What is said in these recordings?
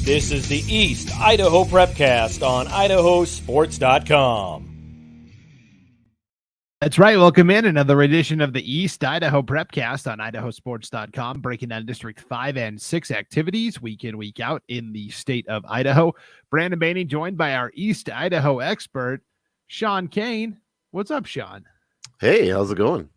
This is the East Idaho Prepcast on IdahoSports.com. That's right. Welcome in another edition of the East Idaho Prepcast on IdahoSports.com, breaking down District 5 and 6 activities week in, week out in the state of Idaho. Brandon Baney joined by our East Idaho expert, Sean Kane. What's up, Sean? Hey, how's it going?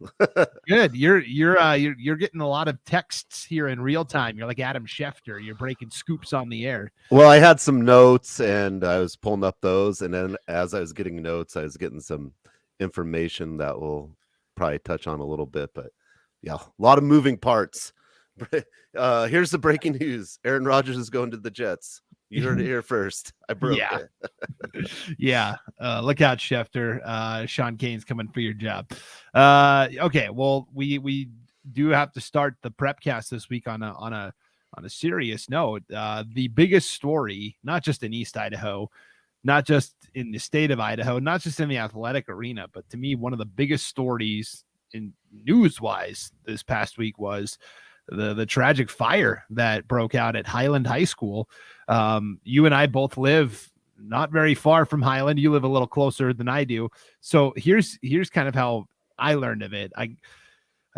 Good. You're getting a lot of texts here in real time. You're like Adam Schefter. You're breaking scoops on the air. Well, I had some notes and I was pulling up those, and then as I was getting notes, I was getting some information that we'll probably touch on a little bit. But yeah, a lot of moving parts. Here's the breaking news: Aaron Rodgers is going to the Jets. You heard it here first. I broke it. Yeah. Look out, Schefter. Sean Kane's coming for your job. Okay. Well, we do have to start the Prepcast this week on a serious note. The biggest story, not just in East Idaho, not just in the state of Idaho, not just in the athletic arena, but to me, one of the biggest stories in news-wise this past week was the tragic fire that broke out at Highland High School. You and I both live not very far from Highland. You live a little closer than I do. So here's kind of how I learned of it. I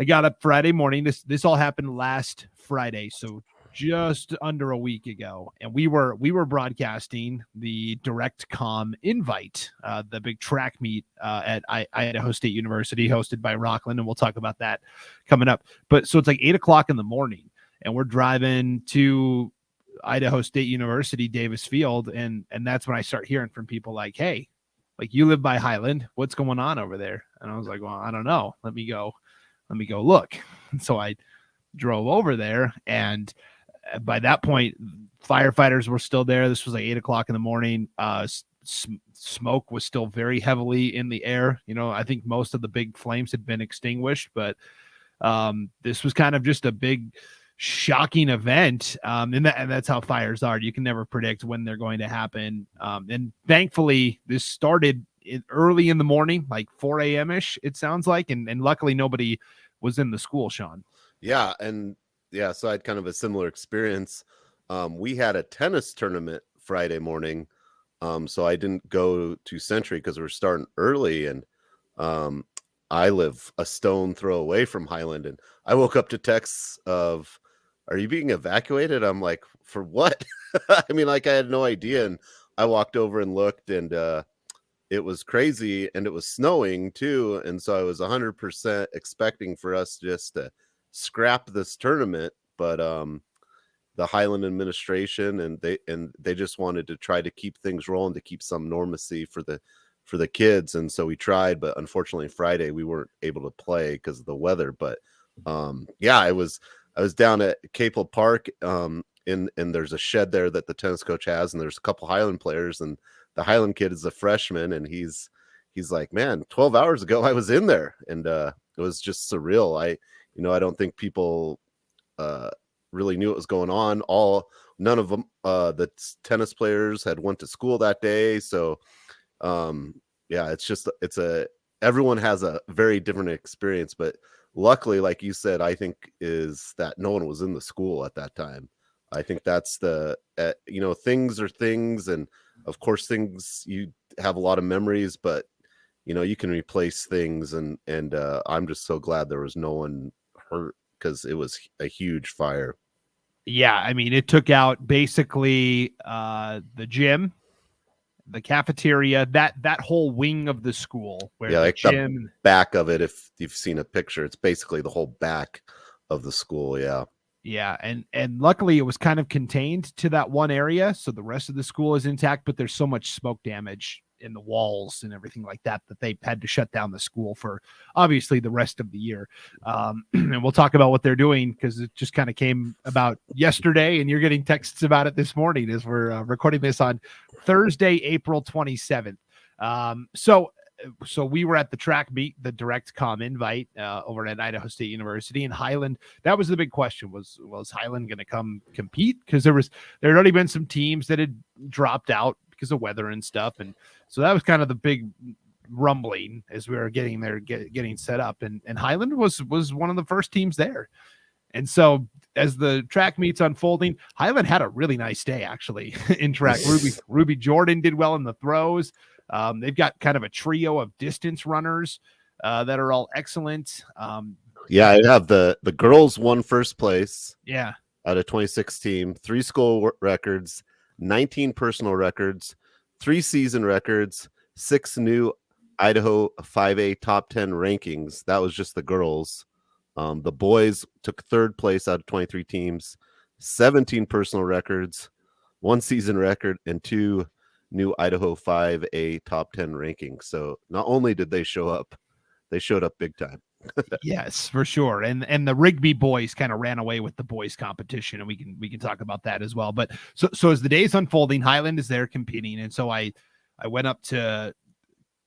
got up Friday morning. This all happened last Friday, so just under a week ago, and we were broadcasting the DirectCom Invite, the big track meet at Idaho State University, hosted by Rockland, and we'll talk about that coming up. But so it's like 8:00 in the morning, and we're driving to Idaho State University, Davis Field, and that's when I start hearing from people like, "Hey, like you live by Highland, what's going on over there?" And I was like, "Well, I don't know. Let me go look." And so I drove over there, and by that point, firefighters were still there. This was like 8:00 in the morning. Smoke was still very heavily in the air. You know, I think most of the big flames had been extinguished, but this was kind of just a big, shocking event. And that's how fires are. You can never predict when they're going to happen. And thankfully, this started early in the morning, like 4 a.m. ish, it sounds like. And luckily, nobody was in the school, Sean. Yeah, and yeah, so I had kind of a similar experience. We had a tennis tournament Friday morning, so I didn't go to Century because we're starting early, and I live a stone throw away from Highland, and I woke up to texts of, "Are you being evacuated?" I'm like, "For what?" I mean, like I had no idea, and I walked over and looked, and it was crazy, and it was snowing too, and so I was 100% expecting for us just to scrap this tournament, but the Highland administration and they just wanted to try to keep things rolling, to keep some normalcy for the kids, and so we tried, but unfortunately Friday we weren't able to play because of the weather. But yeah, I was down at Capel Park, and there's a shed there that the tennis coach has, and there's a couple Highland players, and the Highland kid is a freshman, and he's like, "Man, 12 hours ago I was in there," and it was just surreal. I don't think people really knew what was going on. None of them, the tennis players had went to school that day. So yeah, everyone has a very different experience, but luckily, like you said, I think is that no one was in the school at that time. I think that's things are things. And of course things, you have a lot of memories, but you can replace things. And I'm just so glad there was no one hurt, because it was a huge fire. Yeah, I mean, it took out basically the gym, the cafeteria, that whole wing of the school, where the gym, the back of it. If you've seen a picture, it's basically the whole back of the school. Yeah, and luckily it was kind of contained to that one area, so the rest of the school is intact. But there's so much smoke damage in the walls and everything like that they had to shut down the school for obviously the rest of the year. And we'll talk about what they're doing, because it just kind of came about yesterday, and you're getting texts about it this morning as we're recording this on Thursday, April 27th. So we were at the track meet, the DirectCom Invite over at Idaho State University in Highland. That was the big question: was Highland going to come compete? Because there had already been some teams that had dropped out because of weather and stuff, and so that was kind of the big rumbling as we were getting there, getting set up. And Highland was one of the first teams there, and so as the track meets unfolding, Highland had a really nice day actually in track. Ruby Jordan did well in the throws. They've got kind of a trio of distance runners that are all excellent. Yeah, I have the girls won first place. Yeah. Out of 26 team, 3 school records, 19 personal records, 3 season records, 6 new Idaho 5A top 10 rankings. That was just the girls. The boys took 3rd place out of 23 teams, 17 personal records, 1 season record, and 2 new Idaho 5A top 10 rankings. So not only did they show up, they showed up big time. Yes, for sure. And the Rigby boys kind of ran away with the boys competition, and we can talk about that as well. But so as the day's unfolding, Highland is there competing, and so I went up to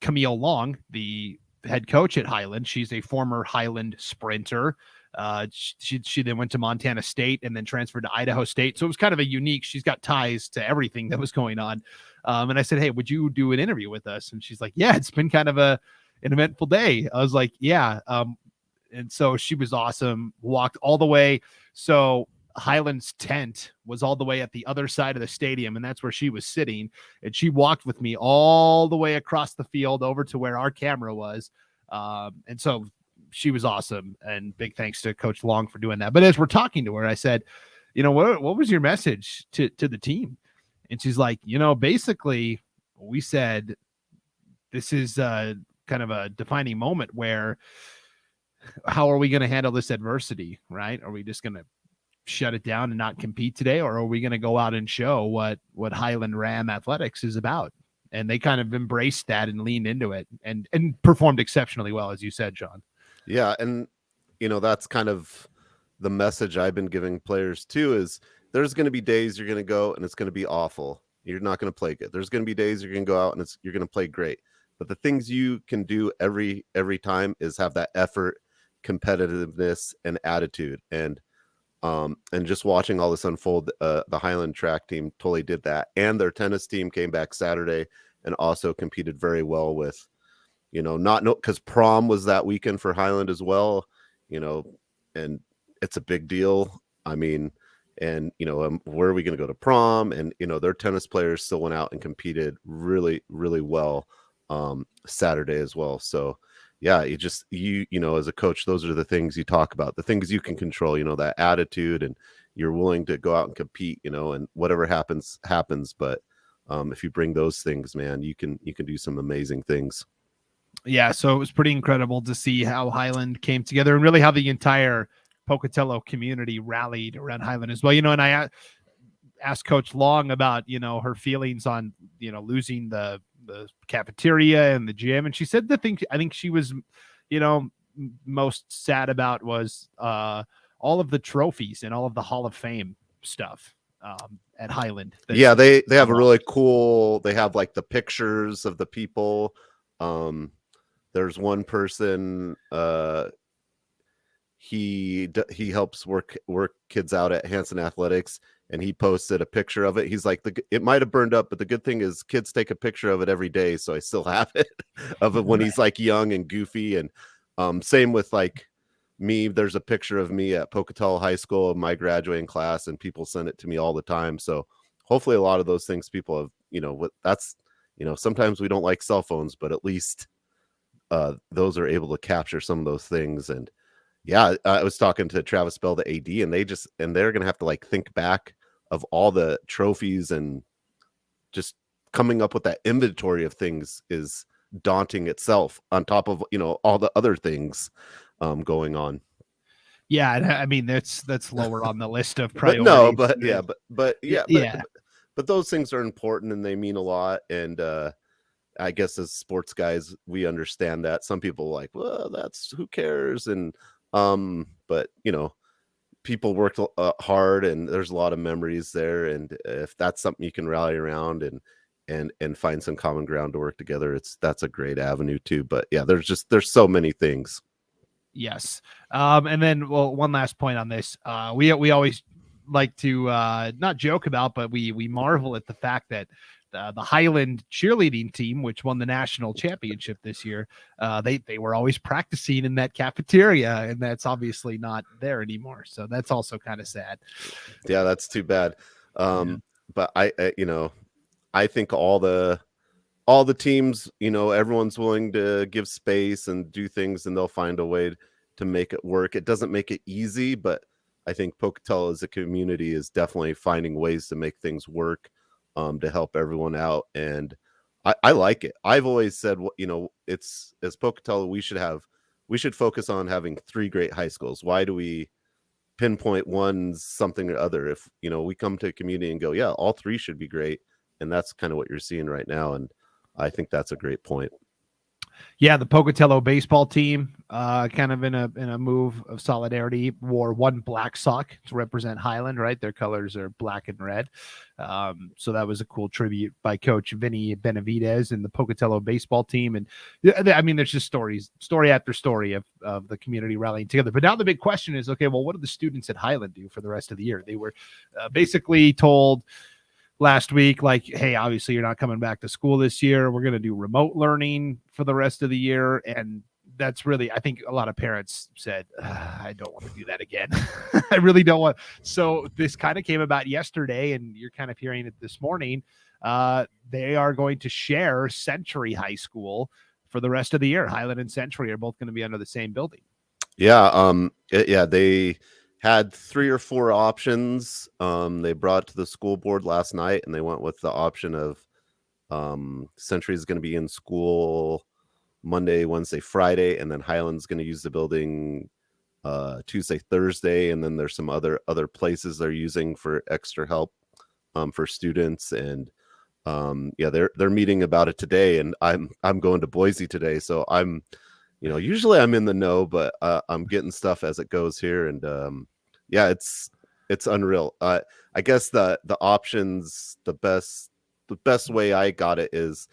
Camille Long, the head coach at Highland. She's a former Highland sprinter. She then went to Montana State and then transferred to Idaho State. So it was kind of a unique, she's got ties to everything that was going on. And I said, hey, would you do an interview with us? And she's like, yeah, it's been kind of an eventful day. I was like, yeah. And so she was awesome, walked all the way. So Highland's tent was all the way at the other side of the stadium, and that's where she was sitting. And she walked with me all the way across the field over to where our camera was. And so she was awesome, and big thanks to Coach Long for doing that. But as we're talking to her, I said, what was your message to the team? And she's like, basically we said, this is kind of a defining moment where, how are we going to handle this adversity, right? Are we just going to shut it down and not compete today, or are we going to go out and show what Highland Ram athletics is about? And they kind of embraced that and leaned into it and performed exceptionally well, as you said, Sean. Yeah, and that's kind of the message I've been giving players too, is there's going to be days you're going to go and it's going to be awful. You're not going to play good. There's going to be days you're going to go out and you're going to play great. But the things you can do every time is have that effort, competitiveness, and attitude. And just watching all this unfold, the Highland track team totally did that. And their tennis team came back Saturday and also competed very well with, because prom was that weekend for Highland as well, and it's a big deal. I mean, and, where are we going to go to prom? And, their tennis players still went out and competed really, really well Saturday as well. So yeah, you as a coach, those are the things you talk about, the things you can control, that attitude, and you're willing to go out and compete, and whatever happens. But if you bring those things, man, you can do some amazing things. Yeah. So it was pretty incredible to see how Highland came together, and really how the entire Pocatello community rallied around Highland as well. And I asked Coach Long about, her feelings on, losing the cafeteria and the gym. And she said the thing I think she was, most sad about was all of the trophies and all of the Hall of Fame stuff at Highland. Yeah, they have a really cool, they have like the pictures of the people. There's one person, he helps work kids out at Hanson Athletics, and he posted a picture of it. He's like, it might have burned up, but the good thing is kids take a picture of it every day, so I still have it of it when he's like young and goofy. And same with like me, there's a picture of me at Pocatello High School of my graduating class, and people send it to me all the time. So hopefully a lot of those things people have, sometimes we don't like cell phones, but at least those are able to capture some of those things. And yeah, I was talking to Travis Bell, the AD, and they're going to have to like think back of all the trophies, and just coming up with that inventory of things is daunting itself, on top of, all the other things going on. Yeah. I mean, that's lower on the list of priorities. But those things are important, and they mean a lot. And I guess as sports guys, we understand that. Some people are like, well, that's, who cares? And but people worked hard, and there's a lot of memories there. And if that's something you can rally around and find some common ground to work together, that's a great avenue too. But yeah, there's so many things. Yes. And then, one last point on this. We always like to not joke about, but we marvel at the fact that the Highland cheerleading team, which won the national championship this year, they were always practicing in that cafeteria, and that's obviously not there anymore. So that's also kind of sad. Yeah, that's too bad. But I think all the teams, everyone's willing to give space and do things, and they'll find a way to make it work. It doesn't make it easy, but I think Pocatello as a community is definitely finding ways to make things work, to help everyone out. And I like it. I've always said, it's as Pocatello, we should focus on having 3 great high schools. Why do we pinpoint one something or other? If, we come to a community and go, yeah, all 3 should be great. And that's kind of what you're seeing right now. And I think that's a great point. Yeah, the Pocatello baseball team, kind of in a move of solidarity, wore 1 black sock to represent Highland, right? Their colors are black and red. So that was a cool tribute by Coach Vinny Benavidez and the Pocatello baseball team. And I mean, there's just story after story of the community rallying together. But now the big question is, okay, well, what do the students at Highland do for the rest of the year? They were basically told last week, like, hey, obviously you're not coming back to school this year. We're going to do remote learning for the rest of the year. And that's really, I think a lot of parents said, I don't want to do that again. I really don't want. So this kind of came about yesterday, and you're kind of hearing it this morning. They are going to share Century High School for the rest of the year. Highland and Century are both going to be under the same building. Yeah. They had 3 or 4 options. They brought to the school board last night, and they went with the option of Century is going to be in school Monday, Wednesday, Friday, and then Highland's going to use the building Tuesday, Thursday, and then there's some other places they're using for extra help for students. And they're meeting about it today, and I'm going to Boise today, so I'm usually I'm in the know, but I'm getting stuff as it goes here. And it's unreal. I guess the options, the best way I got it is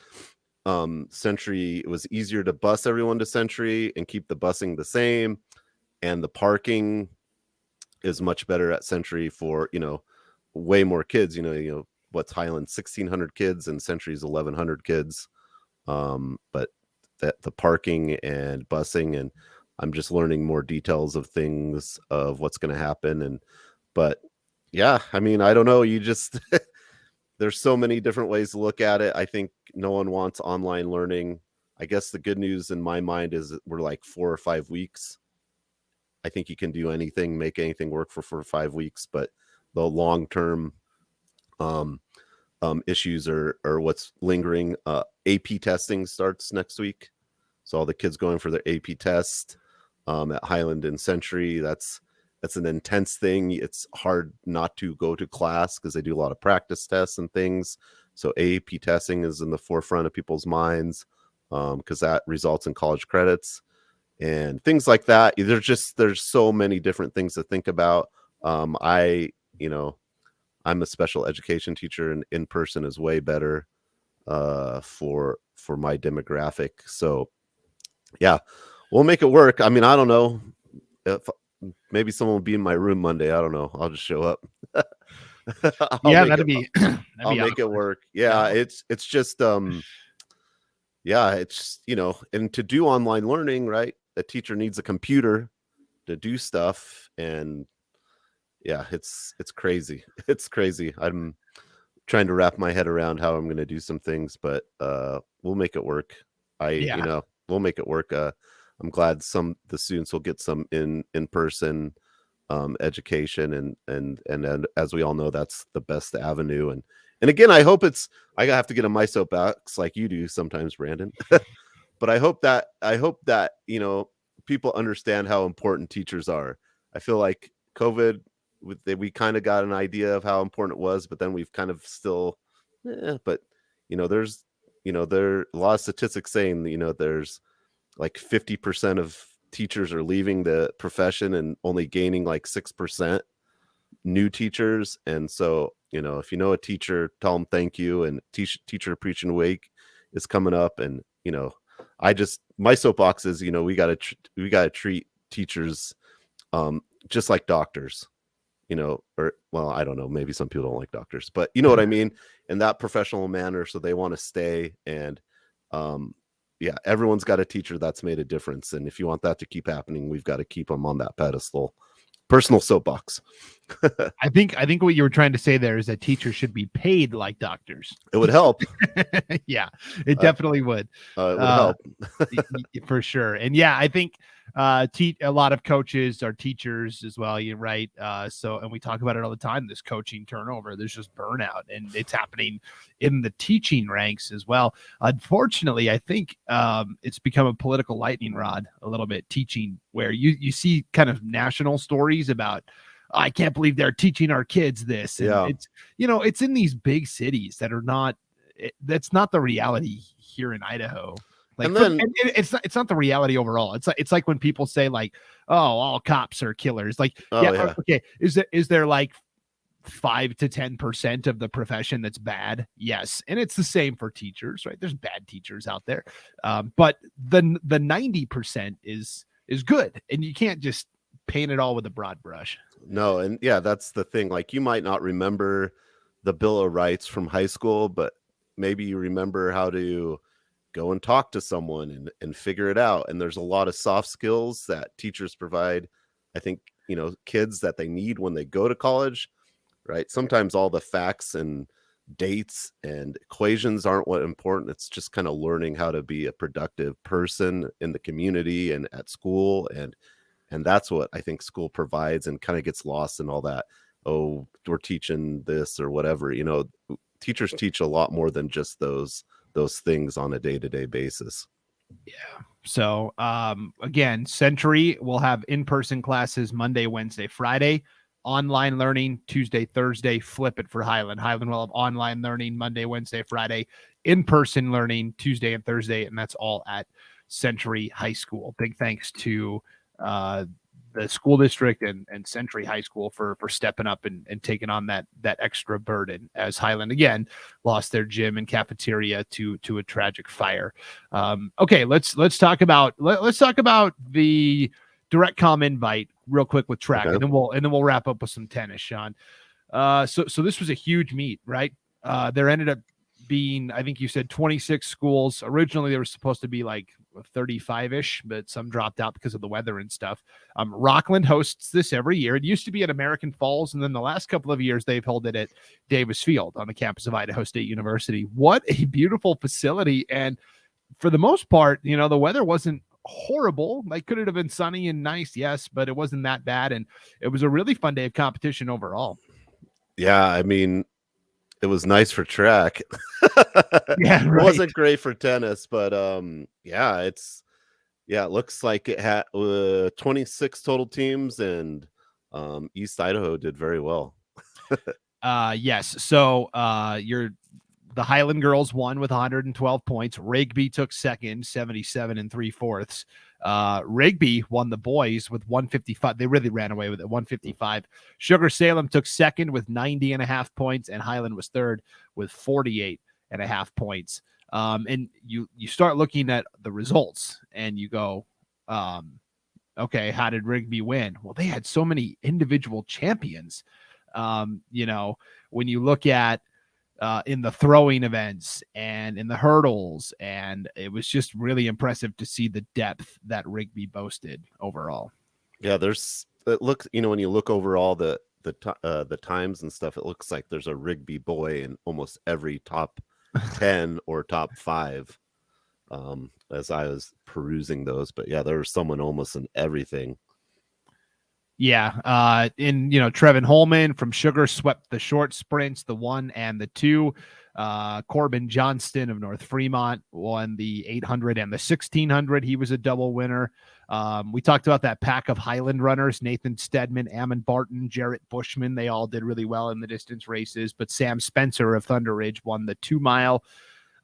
Century. It was easier to bus everyone to Century and keep the busing the same, and the parking is much better at Century for way more kids. What's Highland, 1,600 kids, and Century's 1,100 kids. But that the parking and busing, and I'm just learning more details of things of what's going to happen. But yeah, I mean, I don't know. You just, there's so many different ways to look at it. I think no one wants online learning. I guess the good news in my mind is that we're like 4 or 5 weeks. I think you can do anything, make anything work for 4 or 5 weeks, but the long-term issues are what's lingering. AP testing starts next week. So all the kids going for their AP test at Highland and Century, that's an intense thing. It's hard not to go to class because they do a lot of practice tests and things. So AP testing is in the forefront of people's minds because that results in college credits and things like that. There's so many different things to think about. I'm a special education teacher, and in person is way better for my demographic. So yeah, we'll make it work. I mean, I don't know if maybe someone will be in my room Monday. I don't know. I'll just show up. That'd be I'll make it work. Yeah, it's just it's and to do online learning, right? A teacher needs a computer to do stuff, and yeah, it's crazy. It's crazy. I'm trying to wrap my head around how I'm going to do some things, but we'll make it work. We'll make it work. I'm glad the students will get some in-person education, and as we all know, that's the best avenue. And again, I hope I have to get on my soapbox like you do sometimes, Brandon. But I hope that people understand how important teachers are. I feel like COVID, we kind of got an idea of how important it was, but then we've kind of still, but there's there are a lot of statistics saying there's like 50% of teachers are leaving the profession and only gaining like 6% new teachers. And so, if you know a teacher, tell them thank you. And teacher appreciation week is coming up. And, my soapbox is, we got to treat teachers just like doctors. or, well, I don't know, maybe some people don't like doctors, but you know what I mean, in that professional manner. So they want to stay. And yeah, everyone's got a teacher that's made a difference. And if you want that to keep happening, we've got to keep them on that pedestal. Personal soapbox. I think what you were trying to say there is that teachers should be paid like doctors. It would help. Yeah, it definitely would. It would help. For sure. And yeah, I think a lot of coaches are teachers as well. You're right. And we talk about it all the time, this coaching turnover. There's just burnout, and it's happening in the teaching ranks as well. Unfortunately, I think it's become a political lightning rod a little bit, teaching, where you see kind of national stories about, I can't believe they're teaching our kids this. And it's, it's in these big cities that are not, that's not the reality here in Idaho. Like, and it's not the reality overall. It's like when people say like, oh, all cops are killers. Like, okay. Is there like 5 to 10% of the profession that's bad? Yes. And it's the same for teachers, right? There's bad teachers out there. But the 90% is good. And you can't just paint it all with a broad brush. No. And yeah, that's the thing. Like, you might not remember the Bill of Rights from high school, but maybe you remember how to go and talk to someone and figure it out. And there's a lot of soft skills that teachers provide, I think, kids, that they need when they go to college, right? Sometimes all the facts and dates and equations aren't what important. It's just kind of learning how to be a productive person in the community and at school. And that's what I think school provides, and kind of gets lost in all that. Oh, we're teaching this or whatever. Teachers teach a lot more than just those things on a day-to-day basis. Yeah. So again, Century will have in-person classes Monday, Wednesday, Friday, online learning Tuesday, Thursday. Flip it for Highland. Highland will have online learning Monday, Wednesday, Friday, in-person learning Tuesday and Thursday, and that's all at Century High School. Big thanks to the school district and Century High School for stepping up and taking on that extra burden, as Highland again lost their gym and cafeteria to a tragic fire. Okay, let's talk about the DirectCom invite real quick with track, okay, and then we'll wrap up with some tennis, Sean. So this was a huge meet, right? There ended up being, I think you said 26 schools. Originally, there was supposed to be like 35-ish, but some dropped out because of the weather and stuff. Rockland hosts this every year. It used to be at American Falls, and then the last couple of years they've held it at Davis Field on the campus of Idaho State University. What a beautiful facility. And for the most part, the weather wasn't horrible. Like, could it have been sunny and nice? Yes, but it wasn't that bad. And it was a really fun day of competition overall. Yeah, I mean, it was nice for track. Yeah, right. It wasn't great for tennis, but it looks like it had 26 total teams, and East Idaho did very well. Yes. So the Highland girls won with 112 points. Rigby took second, 77 3/4. Rigby won the boys with 155. They really ran away with it, 155. Sugar Salem took second with 90.5 points, and Highland was third with 48.5 points. And you start looking at the results and you go, okay, how did Rigby win? Well, they had so many individual champions. When you look at in the throwing events and in the hurdles, and it was just really impressive to see the depth that Rigby boasted overall. Yeah, it looks, when you look over all the times and stuff, it looks like there's a Rigby boy in almost every top 10 or top 5 as I was perusing those. But yeah, there was someone almost in everything. Yeah. Trevin Holman from Sugar swept the short sprints, the 1 and the 2. Corbin Johnston of North Fremont won the 800 and the 1600. He was a double winner. We talked about that pack of Highland runners: Nathan Stedman, Ammon Barton, Jarrett Bushman. They all did really well in the distance races, but Sam Spencer of Thunder Ridge won the 2-mile.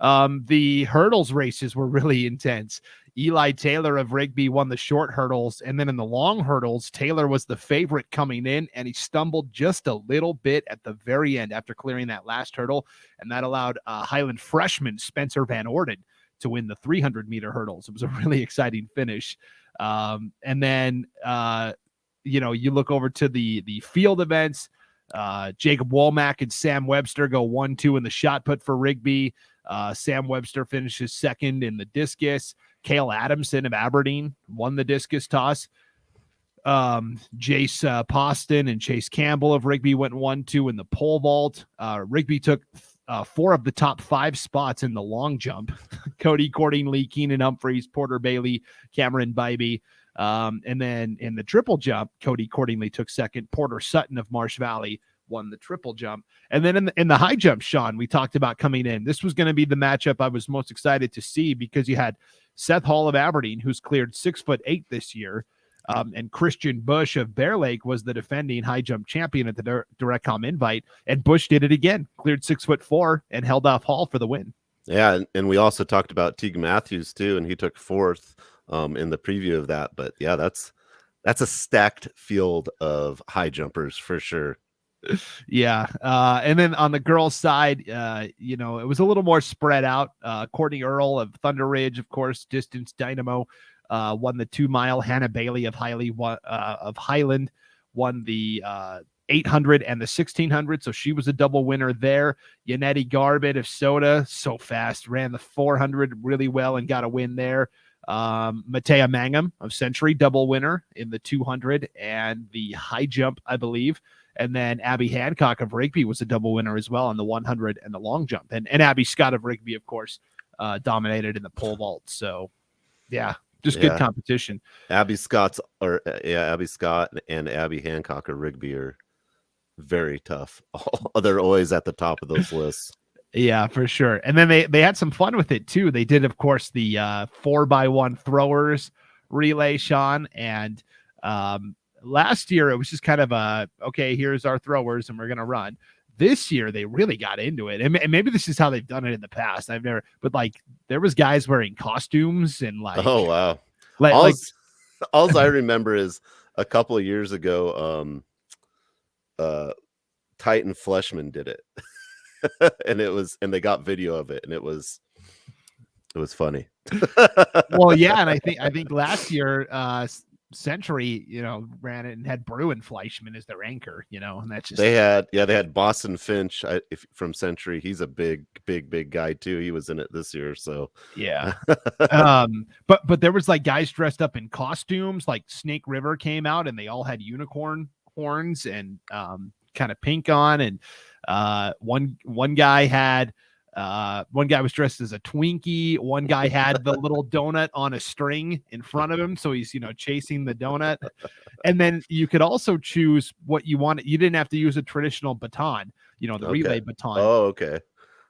The hurdles races were really intense. Eli Taylor of Rigby won the short hurdles, and then in the long hurdles, Taylor was the favorite coming in, and he stumbled just a little bit at the very end after clearing that last hurdle, and that allowed Highland freshman Spencer Van Orden to win the 300-meter hurdles. It was a really exciting finish. And then you look over to the field events. Jacob Womack and Sam Webster go 1-2 in the shot put for Rigby. Sam Webster finishes second in the discus. Cale Adamson of Aberdeen won the discus toss. Jace Poston and Chase Campbell of Rigby went 1-2 in the pole vault. Rigby took 4 of the top 5 spots in the long jump. Cody Cordingley, Keenan Humphreys, Porter Bailey, Cameron Bybee. And then in the triple jump, Cody Cordingley took second. Porter Sutton of Marsh Valley won the triple jump. And then in the high jump, Sean, we talked about coming in. This was going to be the matchup I was most excited to see because you had Seth Hall of Aberdeen, who's cleared 6'8" this year. And Christian Bush of Bear Lake was the defending high jump champion at the DirectCom Invite. And Bush did it again, cleared 6'4" and held off Hall for the win. Yeah. And we also talked about Teague Matthews too, and he took 4th in the preview of that. But yeah, that's a stacked field of high jumpers for sure. Yeah. And then on the girls' side, it was a little more spread out. Courtney Earl of Thunder Ridge, of course, distance dynamo, won the 2-mile. Hannah Bailey of Highland won the 800 and the 1600. So she was a double winner there. Yannetti Garbett of Soda, so fast, ran the 400 really well and got a win there. Matea Mangum of Century, double winner in the 200 and the high jump, I believe. And then Abby Hancock of Rigby was a double winner as well on the 100 and the long jump. And Abby Scott of Rigby, of course, dominated in the pole vault. So, yeah, just good competition. Abby Scott and Abby Hancock of Rigby are very tough. They're always at the top of those lists. Yeah, for sure. And then they had some fun with it too. They did, of course, the 4x1 throwers relay, Sean. And last year it was just kind of okay, here's our throwers and we're going to run. This year they really got into it. And maybe this is how they've done it in the past. But like there was guys wearing costumes and like, oh, wow. All I remember is a couple of years ago, Titan Fleshman did it. and they got video of it and it was funny. Well, yeah. And I think last year, Century, ran it and had Bruin Fleischman as their anchor, and that's just, they had Boston Finch from Century. He's a big guy too. He was in it this year. So yeah. But there was like guys dressed up in costumes, like Snake River came out and they all had unicorn horns and, kind of pink on. And, one guy was dressed as a Twinkie. One guy had the little donut on a string in front of him. So he's, chasing the donut. And then you could also choose what you wanted. You didn't have to use a traditional baton, the relay baton. Oh, okay.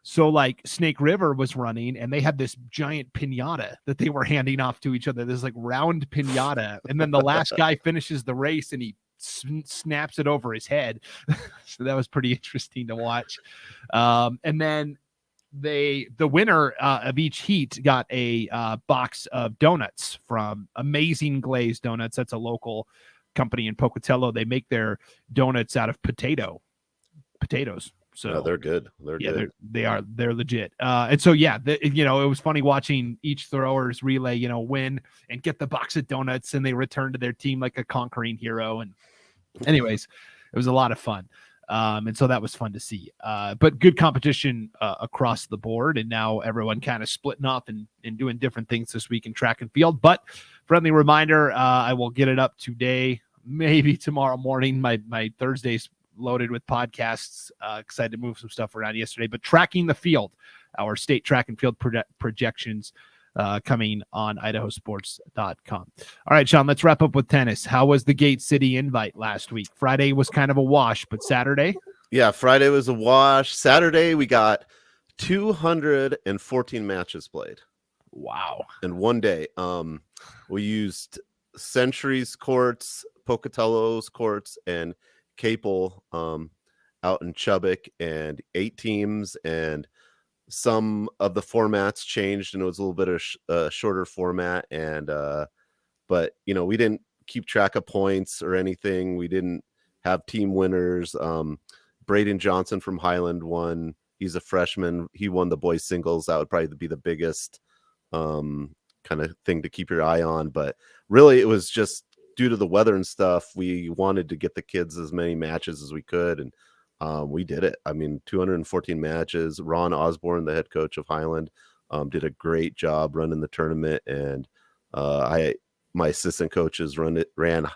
So like Snake River was running and they had this giant piñata that they were handing off to each other. This like round piñata. And then the last guy finishes the race and he snaps it over his head. So that was pretty interesting to watch. And then the winner of each heat got a box of donuts from Amazing Glazed Donuts. That's a local company in Pocatello. They make their donuts out of potatoes. So they're good. They're good. They're legit. And so, yeah, it was funny watching each thrower's relay, win and get the box of donuts and they return to their team like a conquering hero. And anyways, it was a lot of fun. And so that was fun to see. But good competition across the board. And now everyone kind of splitting off and doing different things this week in track and field. But friendly reminder, I will get it up today, maybe tomorrow morning. My Thursday's loaded with podcasts. Excited to move some stuff around yesterday. But Tracking the Field, our state track and field projections coming on IdahoSports.com. All right, Sean, let's wrap up with tennis. How was the Gate City Invite last week? Friday was kind of a wash, but Saturday? Yeah, Friday was a wash. Saturday, we got 214 matches played. Wow. In one day. We used Century's courts, Pocatello's courts, and Capel out in Chubbuck, and 8 teams, and some of the formats changed and it was a little bit of a shorter format. And but we didn't keep track of points or anything. We didn't have team winners. Braden Johnson from Highland won. He's a freshman. He won the boys singles. That would probably be the biggest kind of thing to keep your eye on. But really it was just due to the weather and stuff, we wanted to get the kids as many matches as we could, and we did it. I mean, 214 matches. Ron Osborne, the head coach of Highland, did a great job running the tournament, and my assistant coaches ran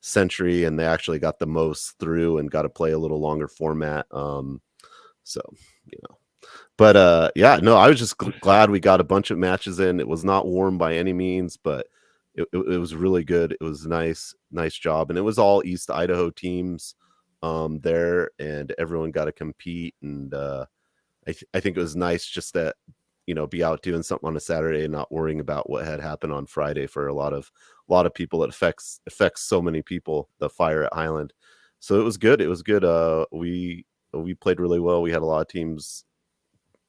Century, and they actually got the most through and got to play a little longer format. So, but yeah, no, I was just glad we got a bunch of matches in. It was not warm by any means, but it was really good. It was nice job, and it was all East Idaho teams there, and everyone got to compete. And I think it was nice just that be out doing something on a Saturday and not worrying about what had happened on Friday for a lot of people. It affects so many people, the fire at Highland. So it was good. We played really well. We had a lot of teams,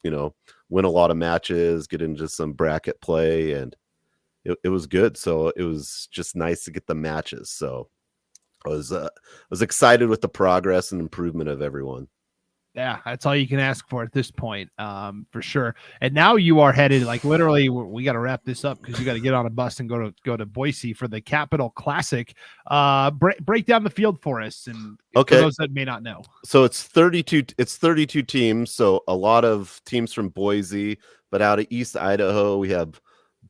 win a lot of matches, get into some bracket play, and it was good. So it was just nice to get the matches. So I was excited with the progress and improvement of everyone. Yeah, that's all you can ask for at this point, for sure. And now you are headed, like, literally, we got to wrap this up because you got to get on a bus and go to Boise for the Capital Classic. Break down the field for us, and okay, for those that may not know. So it's 32 teams. So a lot of teams from Boise, but out of East Idaho, we have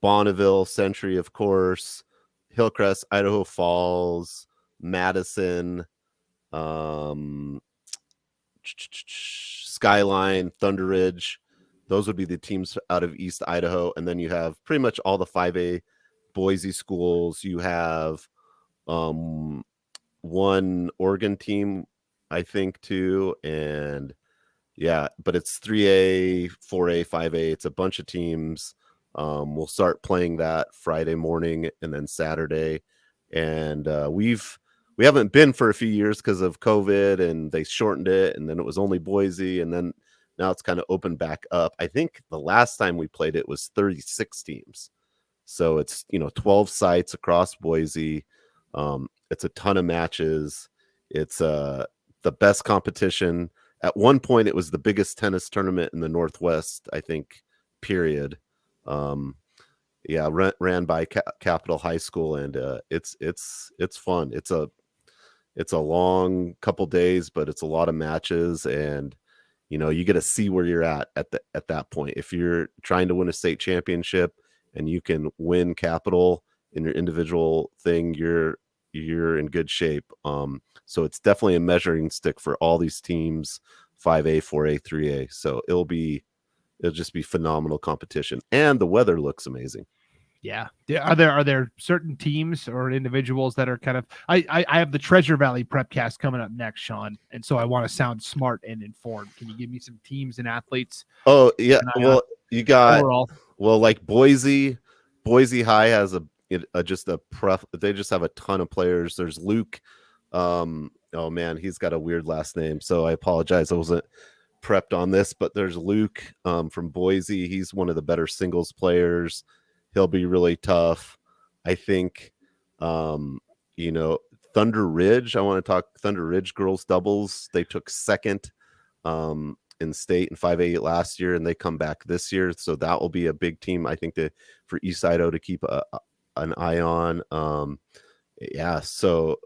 Bonneville, Century, of course, Hillcrest, Idaho Falls, Madison, Skyline, Thunder Ridge. Those would be the teams out of East Idaho. And then you have pretty much all the 5A Boise schools. You have one Oregon team, I think, too. And yeah, but it's 3A, 4A, 5A. It's a bunch of teams. We'll start playing that Friday morning and then Saturday. And we haven't been for a few years because of COVID, and they shortened it, and then it was only Boise, and then now it's kind of opened back up. I think the last time we played it was 36 teams. So it's 12 sites across Boise. It's a ton of matches. It's the best competition. At one point, it was the biggest tennis tournament in the Northwest, I think, period. Yeah, ran by Capital High School, and it's fun. It's a long couple days, but it's a lot of matches, and you get to see where you're at that point. If you're trying to win a state championship and you can win Capital in your individual thing, you're in good shape. So it's definitely a measuring stick for all these teams, 5A, 4A, 3A. So it'll just be phenomenal competition, and the weather looks amazing. Yeah. Are there certain teams or individuals that are kind of, I have the Treasure Valley Prepcast coming up next, Sean, and so I want to sound smart and informed. Can you give me some teams and athletes? Oh yeah, well, you got overall? Well, like Boise High has they just have a ton of players. There's Luke. Oh man, he's got a weird last name, so I apologize. I wasn't prepped on this, but there's Luke from Boise. He's one of the better singles players. He'll be really tough. I think, Thunder Ridge. I want to talk Thunder Ridge girls doubles. They took second in state in 5A last year, and they come back this year. So that will be a big team, I think, for East Idaho to keep an eye on. Yeah. So,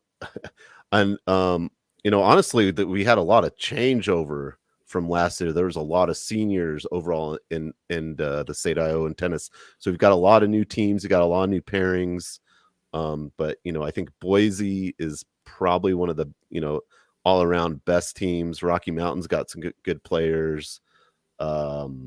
and honestly, that we had a lot of changeover from last year. There was a lot of seniors overall in the state of Idaho in tennis. So we've got a lot of new teams. We got a lot of new pairings. But I think Boise is probably one of the all around best teams. Rocky Mountain's got some good players. There's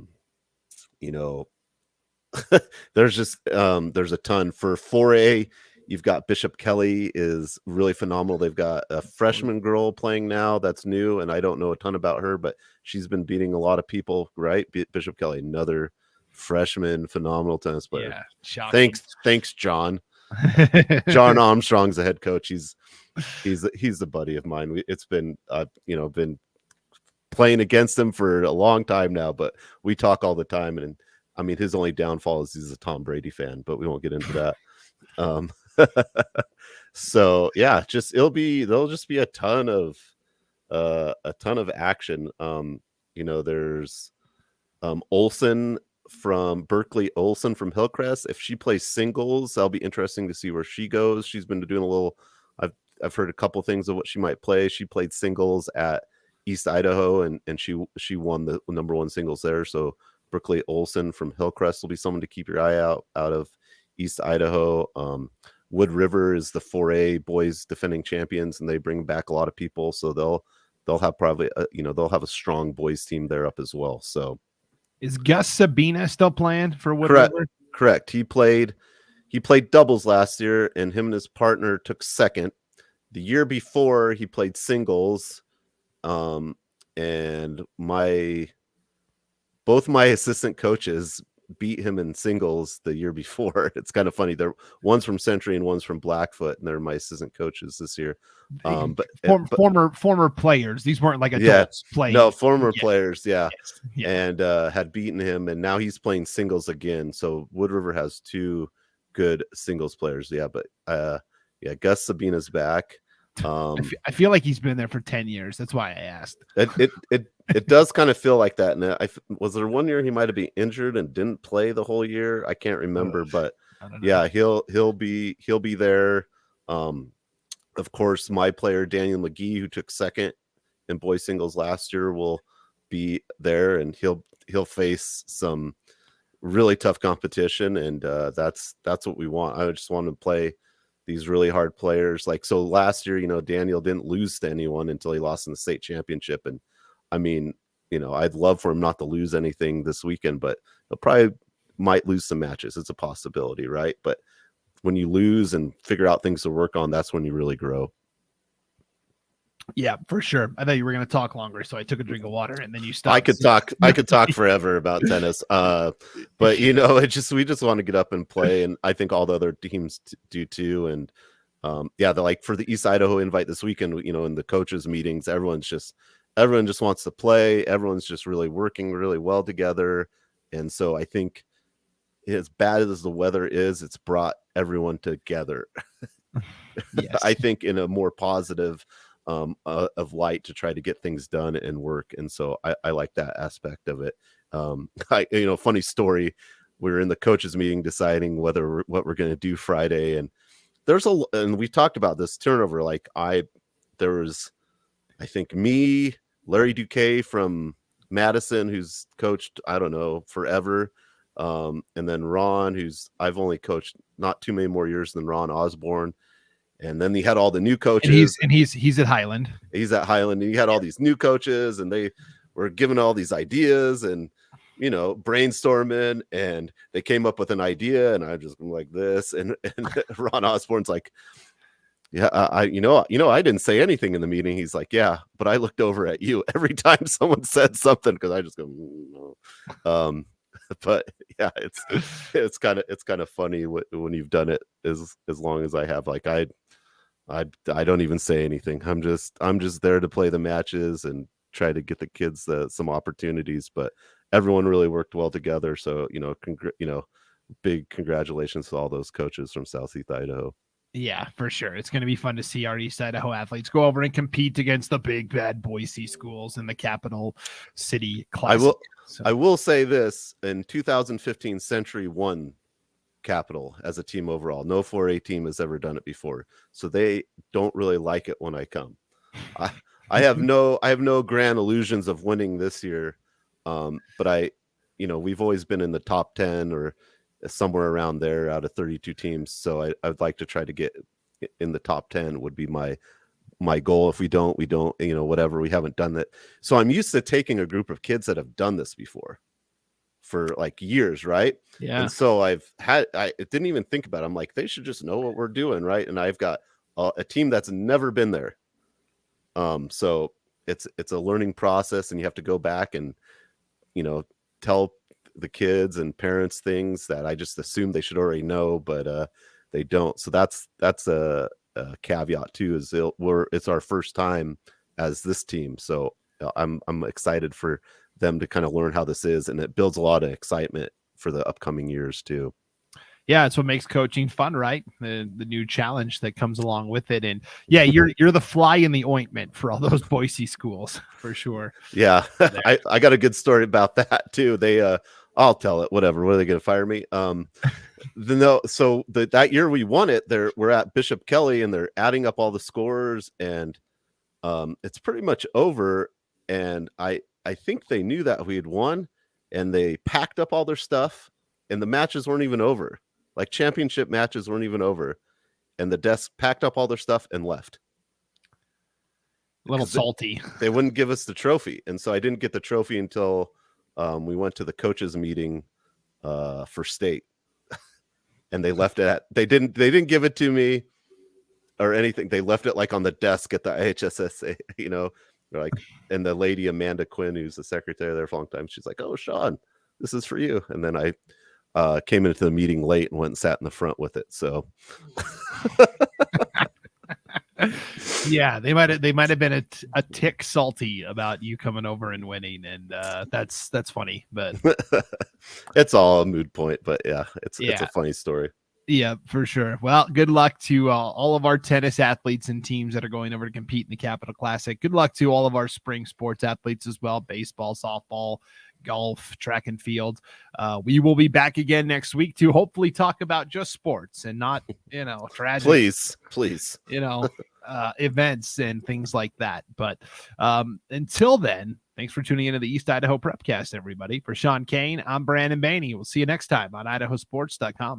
a ton. For 4A, you've got Bishop Kelly is really phenomenal. They've got a freshman girl playing now that's new, and I don't know a ton about her, but she's been beating a lot of people, right? Bishop Kelly, another freshman, phenomenal tennis player. Yeah, shocking. Thanks, John. John Armstrong's the head coach. He's a buddy of mine. It's been been playing against him for a long time now, but we talk all the time. And I mean, his only downfall is he's a Tom Brady fan, but we won't get into that. So yeah, there'll just be a ton of action. There's Olson from Berkeley Olson from Hillcrest. If she plays singles, that'll be interesting to see where she goes. She's been doing a little. I've heard a couple things of what she might play. She played singles at East Idaho, and she won the number one singles there. So Berkeley Olson from Hillcrest will be someone to keep your eye out of East Idaho. Wood River is the 4A boys defending champions, and they bring back a lot of people. So they'll have probably they'll have a strong boys team there up as well. So is Gus Sabina still playing for Wood River? Correct. He played doubles last year, and him and his partner took second. The year before, he played singles, and both my assistant coaches beat him in singles the year before. It's kind of funny. One's from Century and one's from Blackfoot, and they're my assistant coaches this year. Former players. These weren't like adults playing. No, former players. Yeah. And had beaten him, and now he's playing singles again. So Wood River has two good singles players. Yeah, but Gus Sabina's back. I feel like he's been there for 10 years. That's why I asked. It does kind of feel like that. And was there one year he might have been injured and didn't play the whole year? I can't remember, but yeah, he'll be there. Of course, my player Daniel McGee, who took second in boys singles last year, will be there, and he'll face some really tough competition, and that's what we want. I just want to play these really hard players. Like, so last year, Daniel didn't lose to anyone until he lost in the state championship. And I mean, I'd love for him not to lose anything this weekend, but he'll probably might lose some matches. It's a possibility, right? But when you lose and figure out things to work on, that's when you really grow. Yeah, for sure. I thought you were going to talk longer, so I took a drink of water and then you stopped. I could talk forever about tennis. But we just want to get up and play, and I think all the other teams do too. And like for the East Idaho invite this weekend, in the coaches meetings, everyone just wants to play. Everyone's just really working really well together. And so I think, as bad as the weather is, it's brought everyone together. Yes. I think in a more positive of light to try to get things done and work. And so I like that aspect of it. Funny story. We were in the coaches meeting deciding what we're going to do Friday. And and we talked about this turnover. There was, I think, me, Larry Duque from Madison, who's coached, I don't know, forever. And then Ron, I've only coached not too many more years than Ron Osborne. And then he had all the new coaches. And he's at Highland. He's at Highland. And he had all these new coaches, and they were giving all these ideas and, brainstorming, and they came up with an idea, and I just like this. And Ron Osborne's like, yeah, I didn't say anything in the meeting. He's like, yeah, but I looked over at you every time someone said something, because I just go, no. But yeah, it's kind of funny when you've done it as long as I have. Like I don't even say anything. I'm just there to play the matches and try to get the kids some opportunities. But everyone really worked well together. So big congratulations to all those coaches from Southeast Idaho. Yeah, for sure. It's going to be fun to see our East Idaho athletes go over and compete against the big bad Boise schools in the capital city classic. I will say this: in 2015, Century won Capital as a team overall. No 4A team has ever done it before, so they don't really like it when I come. I have no grand illusions of winning this year, but we've always been in the top 10 or somewhere around there out of 32 teams. So I'd like to try to get in the top 10 would be my goal. If we don't, whatever, we haven't done that. So I'm used to taking a group of kids that have done this before for like years. Right. Yeah. And so I didn't even think about it. I'm like, they should just know what we're doing. Right. And I've got a team that's never been there. So it's a learning process, and you have to go back and, tell the kids and parents things that I just assume they should already know, but they don't. So that's a caveat too, is it's our first time as this team. So I'm excited for them to kind of learn how this is, and it builds a lot of excitement for the upcoming years too. Yeah, it's what makes coaching fun, right? The new challenge that comes along with it. And yeah, you're the fly in the ointment for all those Boise schools for sure. Yeah. I got a good story about that too. They I'll tell it. Whatever. What are they going to fire me? That year we won it. We're at Bishop Kelly, and they're adding up all the scores, and it's pretty much over. And I think they knew that we had won, and they packed up all their stuff, and the matches weren't even over. Like championship matches weren't even over, and the desk packed up all their stuff and left. A little salty. They wouldn't give us the trophy, and so I didn't get the trophy until we went to the coaches meeting for state, and they left it at. They didn't give it to me or anything. They left it like on the desk at the IHSSA, They're like, and the lady Amanda Quinn, who's the secretary there for a long time, she's like, "Oh, Sean, this is for you." And then I came into the meeting late and went and sat in the front with it. So. Yeah, they might have been a tick salty about you coming over and winning, and that's funny, but it's all a mood point. But it's a funny story. Yeah, for sure. Well, good luck to all of our tennis athletes and teams that are going over to compete in the Capital Classic. Good luck to all of our spring sports athletes as well: baseball, softball, golf, track and field. We will be back again next week to hopefully talk about just sports and not, tragic. Please. Events and things like that. But until then, thanks for tuning into the East Idaho Prepcast, everybody. For Sean Kane, I'm Brandon Baney. We'll see you next time on IdahoSports.com.